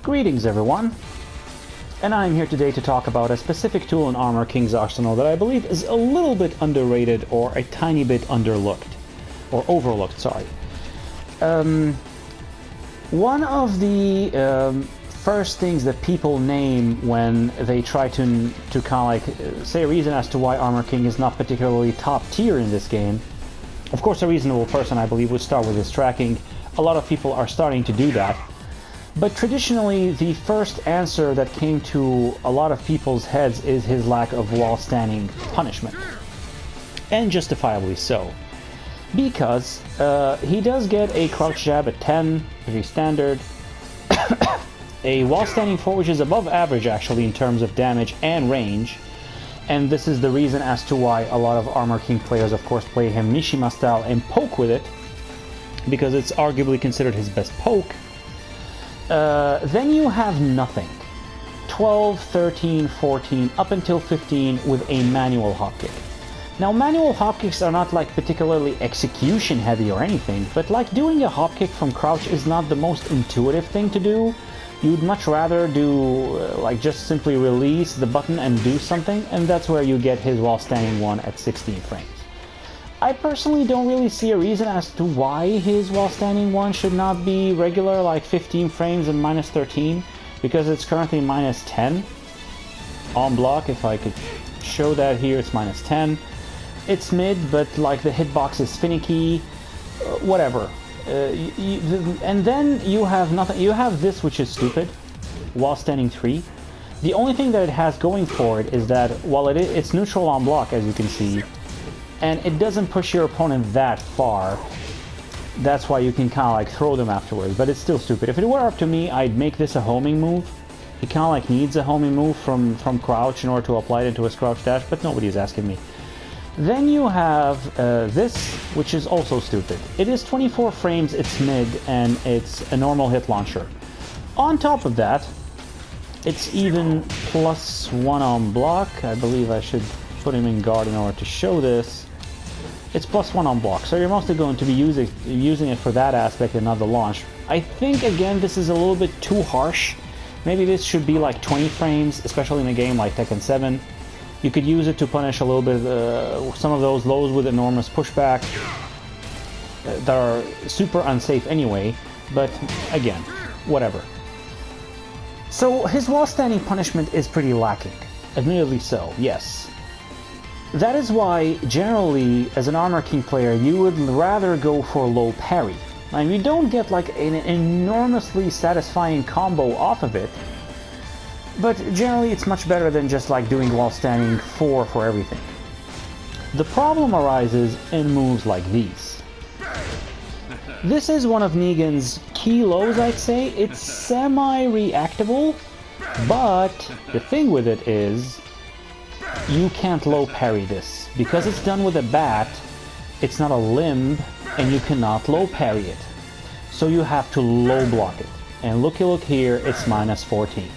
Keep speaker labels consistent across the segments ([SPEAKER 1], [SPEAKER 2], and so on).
[SPEAKER 1] Greetings everyone, and I'm here today to talk about a specific tool in Armor King's arsenal that I believe is a little bit underrated or a tiny bit underlooked, or overlooked, sorry. One of the first things that people name when they try to kind of like say a reason as to why Armor King is not particularly top tier in this game. Of course, a reasonable person, I believe, would start with his tracking. A lot of people are starting to do that. But traditionally, the first answer that came to a lot of people's heads is his lack of wall-standing punishment. And justifiably so. Because he does get a crouch jab at 10, pretty standard. A wall-standing 4, which is above average actually in terms of damage and range. And this is the reason as to why a lot of Armor King players, of course, play him Mishima style and poke with it. Because it's arguably considered his best poke. Then you have nothing. 12, 13, 14, up until 15 with a manual hopkick. Now, manual hopkicks are not like particularly execution heavy or anything, but like doing a hopkick from crouch is not the most intuitive thing to do. You'd much rather do like just simply release the button and do something, and that's where you get his while standing one at 16 frames. I personally don't really see a reason as to why his while standing one should not be regular, like 15 frames and minus 13, because it's currently minus 10 on block. If I could show that here, it's minus 10. It's mid, but like the hitbox is finicky, whatever. And then you have nothing. You have this, which is stupid, while standing 3. The only thing that it has going for it is that while it's neutral on block, as you can see, and it doesn't push your opponent that far. That's why you can kind of like throw them afterwards, but it's still stupid. If it were up to me, I'd make this a homing move. He kind of like needs a homing move from crouch in order to apply it into his crouch dash, but nobody's asking me. Then you have this, which is also stupid. It is 24 frames, it's mid, and it's a normal hit launcher. On top of that, it's even +1 on block. I believe I should put him in guard in order to show this. It's +1 on block, so you're mostly going to be using it for that aspect and not the launch. I think, again, this is a little bit too harsh. Maybe this should be like 20 frames, especially in a game like Tekken 7. You could use it to punish a little bit some of those lows with enormous pushback that are super unsafe anyway, but again, whatever. So his wall-standing punishment is pretty lacking, admittedly so, yes. That is why, generally, as an Armor King player, you would rather go for low parry. Now, you don't get like an enormously satisfying combo off of it, but generally it's much better than just like doing while standing 4 for everything. The problem arises in moves like these. This is one of Negan's key lows, I'd say. It's semi-reactable, but the thing with it is you can't low parry this. Because it's done with a bat, it's not a limb, and you cannot low parry it. So you have to low block it. And look here, it's minus 14.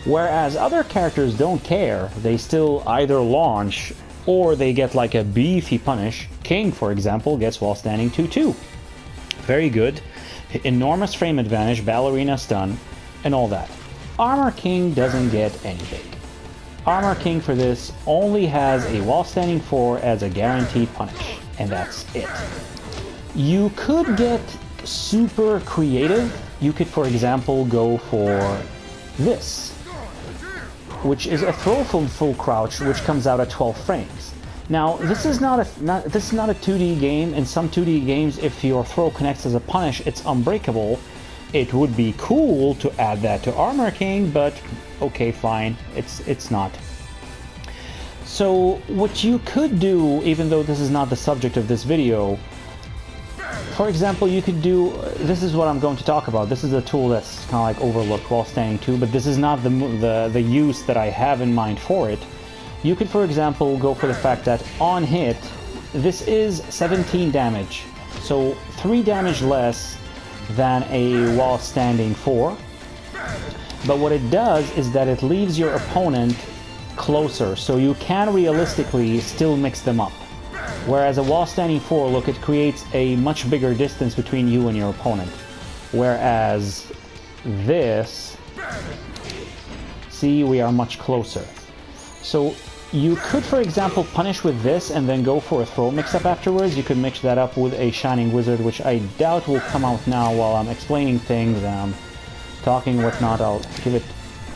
[SPEAKER 1] Whereas other characters don't care, they still either launch or they get like a beefy punish. King, for example, gets while standing 2-2. Very good. Enormous frame advantage, ballerina stun, and all that. Armor King doesn't get anything. Armor King for this only has a while standing 4 as a guaranteed punish, and that's it. You could get super creative. You could, for example, go for this, which is a throw from full crouch, which comes out at 12 frames. Now, this is not a 2D game. In some 2D games, if your throw connects as a punish, it's unbreakable. It would be cool to add that to Armor King, but okay, fine, it's not. So what you could do, even though this is not the subject of this video, for example, you could do, this is what I'm going to talk about. This is a tool that's kind of like overlooked while standing 2, but this is not the use that I have in mind for it. You could, for example, go for the fact that on hit, this is 17 damage, so 3 damage less than a while standing 4. But what it does is that it leaves your opponent closer, so you can realistically still mix them up. Whereas a while standing 4, look, it creates a much bigger distance between you and your opponent. Whereas this, see, we are much closer. So you could, for example, punish with this and then go for a throw mix-up afterwards. You could mix that up with a Shining Wizard, which I doubt will come out now while I'm explaining things and I'm talking whatnot. I'll give it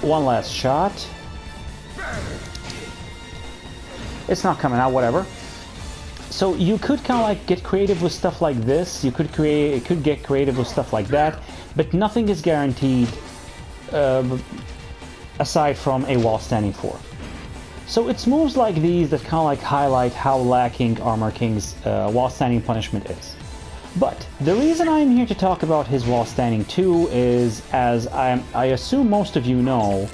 [SPEAKER 1] one last shot. It's not coming out, whatever. So you could kind of like get creative with stuff like this. You could get creative with stuff like that, but nothing is guaranteed aside from a wall standing 4. So it's moves like these that kind of like highlight how lacking Armor King's wall standing punishment is. But the reason I'm here to talk about his wall standing 2 is, as I assume most of you know,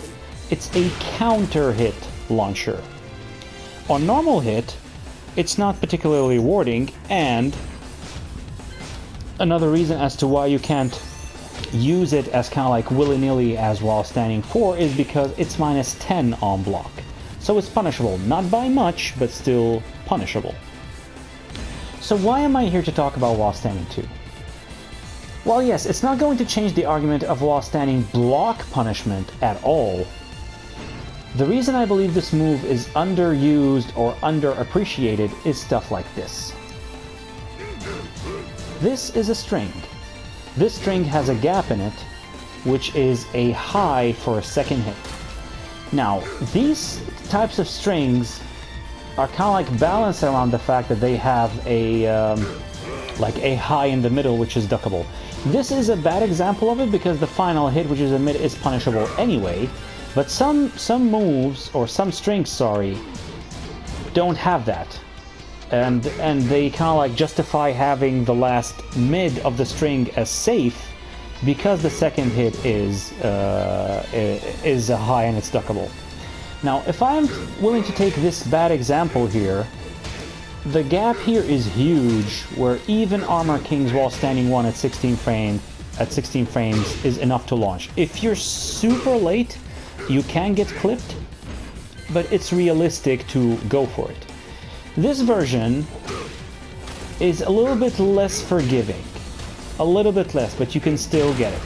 [SPEAKER 1] it's a counter hit launcher. On normal hit, it's not particularly rewarding, and another reason as to why you can't use it as kind of like willy-nilly as wall standing 4 is because it's -10 on block. So it's punishable, not by much, but still punishable. So why am I here to talk about wall standing 2? Well, yes, it's not going to change the argument of wall standing block punishment at all. The reason I believe this move is underused or underappreciated is stuff like this. This is a string. This string has a gap in it, which is a high for a second hit. Now, these types of strings are kind of like balanced around the fact that they have a like a high in the middle, which is duckable. This is a bad example of it because the final hit, which is a mid, is punishable anyway. But some moves, or some strings, sorry, don't have that, and they kind of like justify having the last mid of the string as safe because the second hit is a high and it's duckable. Now, if I'm willing to take this bad example here, the gap here is huge, where even Armor King's wall standing 1 at 16 frames is enough to launch. If you're super late, you can get clipped, but it's realistic to go for it. This version is a little bit less forgiving. A little bit less, but you can still get it.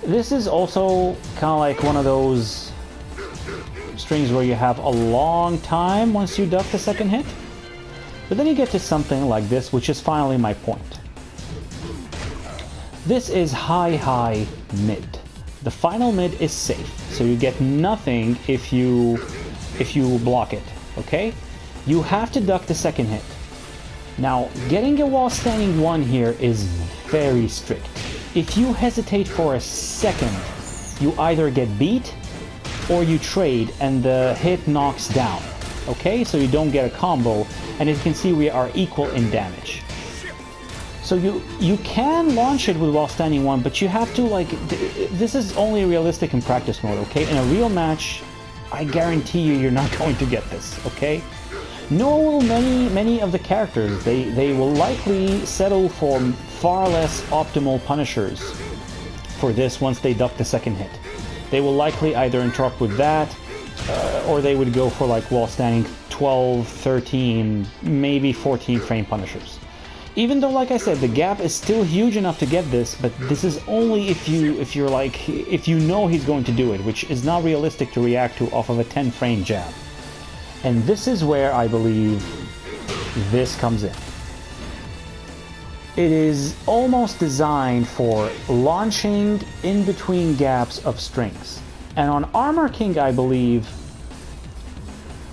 [SPEAKER 1] This is also kind of like one of those strings where you have a long time once you duck the second hit. But then you get to something like this, which is finally my point. This is high, high, mid. The final mid is safe, so you get nothing if you block it, okay? You have to duck the second hit. Now, getting a wall standing 1 here is very strict. If you hesitate for a second, you either get beat or you trade and the hit knocks down, okay? So you don't get a combo, and as you can see, we are equal in damage. So you can launch it with wall standing 1, but you have to, like, this is only realistic in practice mode, okay? In a real match, I guarantee you're not going to get this, okay? Nor will many of the characters. They will likely settle for far less optimal punishers for this once they duck the second hit. They will likely either interrupt with that, or they would go for like wall standing 12, 13, maybe 14 frame punishers. Even though, like I said, the gap is still huge enough to get this, but this is only if you know he's going to do it, which is not realistic to react to off of a 10 frame jab. And this is where I believe this comes in. It is almost designed for launching in between gaps of strings. And on Armor King, I believe,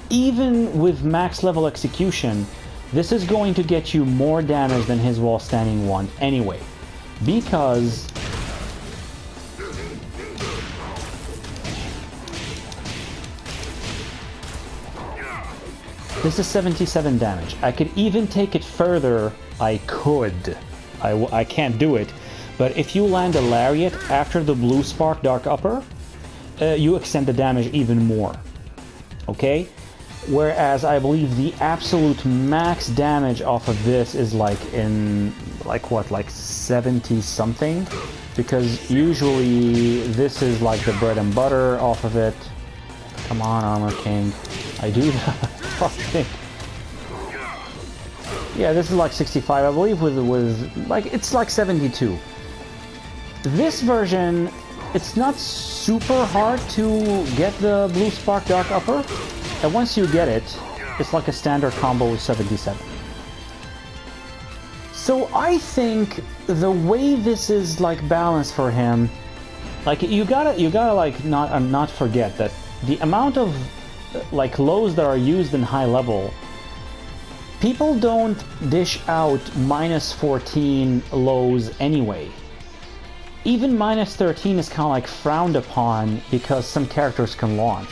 [SPEAKER 1] even with max level execution, this is going to get you more damage than his wall standing 1 anyway. Because this is 77 damage. I could even take it further. I could. I can't do it. But if you land a Lariat after the blue spark dark upper, you extend the damage even more. Okay? Whereas I believe the absolute max damage off of this is like in, like what, like 70 something? Because usually this is like the bread and butter off of it. Come on, Armor King. I do think. Yeah, this is like 65, I believe, with like, it's like 72. This version, it's not super hard to get the Blue Spark Dark Upper, and once you get it, it's like a standard combo with 77. So I think the way this is like balanced for him, like you gotta like not forget that the amount of like lows that are used in high level, people don't dish out minus 14 lows anyway. Even minus 13 is kind of like frowned upon because some characters can launch.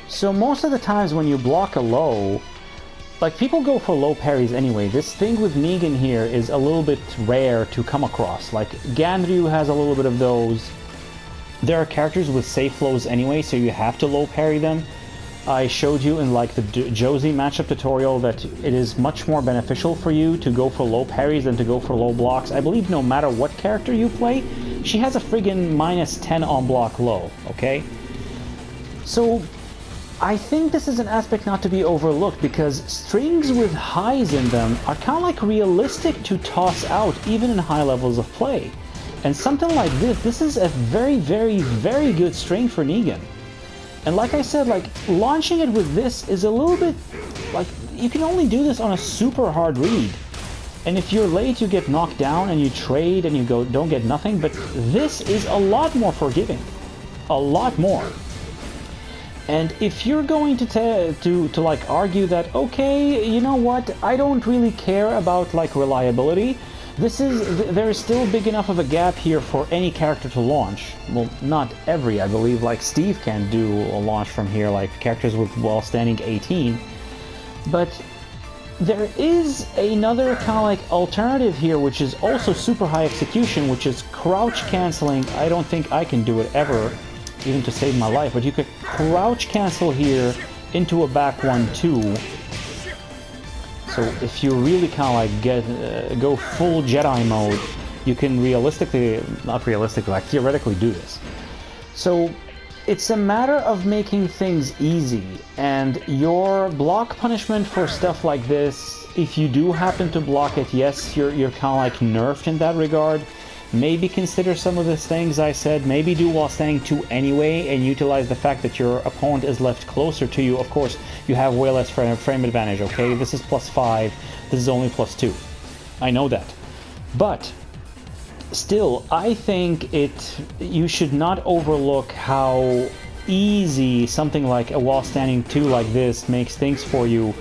[SPEAKER 1] So most of the times when you block a low, like people go for low parries anyway. This thing with Negan here is a little bit rare to come across. Like Ganryu has a little bit of those. There are characters with safe lows anyway, so you have to low parry them. I showed you in like the Josie matchup tutorial that it is much more beneficial for you to go for low parries than to go for low blocks. I believe no matter what character you play, she has a friggin' minus 10 on block low, okay? So I think this is an aspect not to be overlooked because strings with highs in them are kind of like realistic to toss out even in high levels of play. And something like this is a very, very, very good string for Negan. And like I said, like launching it with this is a little bit like you can only do this on a super hard read. And if you're late, you get knocked down and you trade and you don't get nothing, but this is a lot more forgiving. A lot more. And if you're going to like argue that, okay, you know what, I don't really care about like reliability, there is still big enough of a gap here for any character to launch. Well, not every, I believe, like Steve can do a launch from here, like characters with well-standing 18. But there is another kind of like alternative here, which is also super high execution, which is crouch canceling. I don't think I can do it ever, even to save my life, but you could crouch cancel here into a back 1-2. So if you really kind of like go full Jedi mode, you can like theoretically do this. So it's a matter of making things easy, and your block punishment for stuff like this, if you do happen to block it, yes, you're kind of like nerfed in that regard. Maybe consider some of the things I said, maybe do while standing 2 anyway, and utilize the fact that your opponent is left closer to you. Of course, you have way less frame advantage, okay? This is +5, this is only +2. I know that. But still, I think you should not overlook how easy something like a while standing 2 like this makes things for you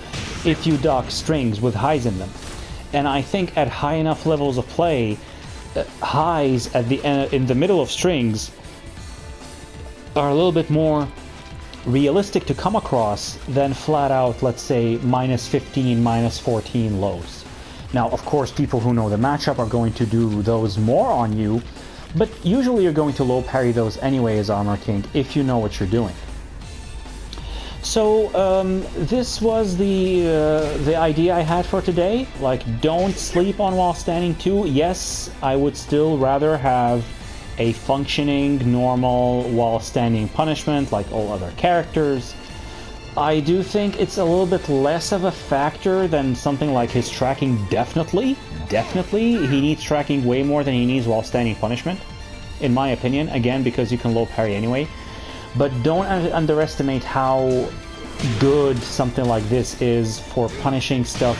[SPEAKER 1] if you dock strings with highs in them. And I think at high enough levels of play, highs at the end, in the middle of strings, are a little bit more realistic to come across than flat out, let's say, -15, -14 lows. Now, of course, people who know the matchup are going to do those more on you, but usually you're going to low parry those anyway as Armor King if you know what you're doing. So this was the idea I had for today. Like, don't sleep on while standing 2. Yes, I would still rather have a functioning, normal while standing punishment like all other characters. I do think it's a little bit less of a factor than something like his tracking. Definitely, he needs tracking way more than he needs while standing punishment, in my opinion. Again, because you can low parry anyway. But don't underestimate how good something like this is for punishing stuff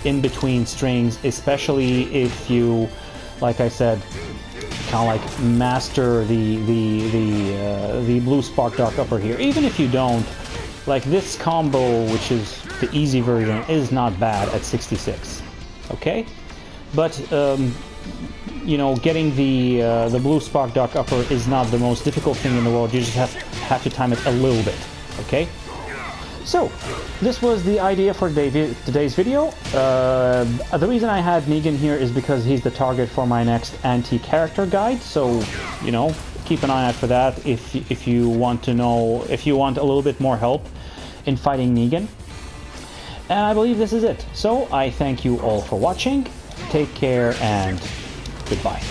[SPEAKER 1] in between strings, especially if you, like I said, kind of like master the Blue Spark Dark Upper here. Even if you don't, like this combo, which is the easy version, is not bad at 66. Okay, but you know, getting the Blue Spark Dark Upper is not the most difficult thing in the world. You just have to time it a little bit. Okay. So, this was the idea for today's video. The reason I had Negan here is because he's the target for my next anti-character guide, so, you know, keep an eye out for that if you want to know, if you want a little bit more help in fighting Negan. And I believe this is it. So, I thank you all for watching, take care, and goodbye.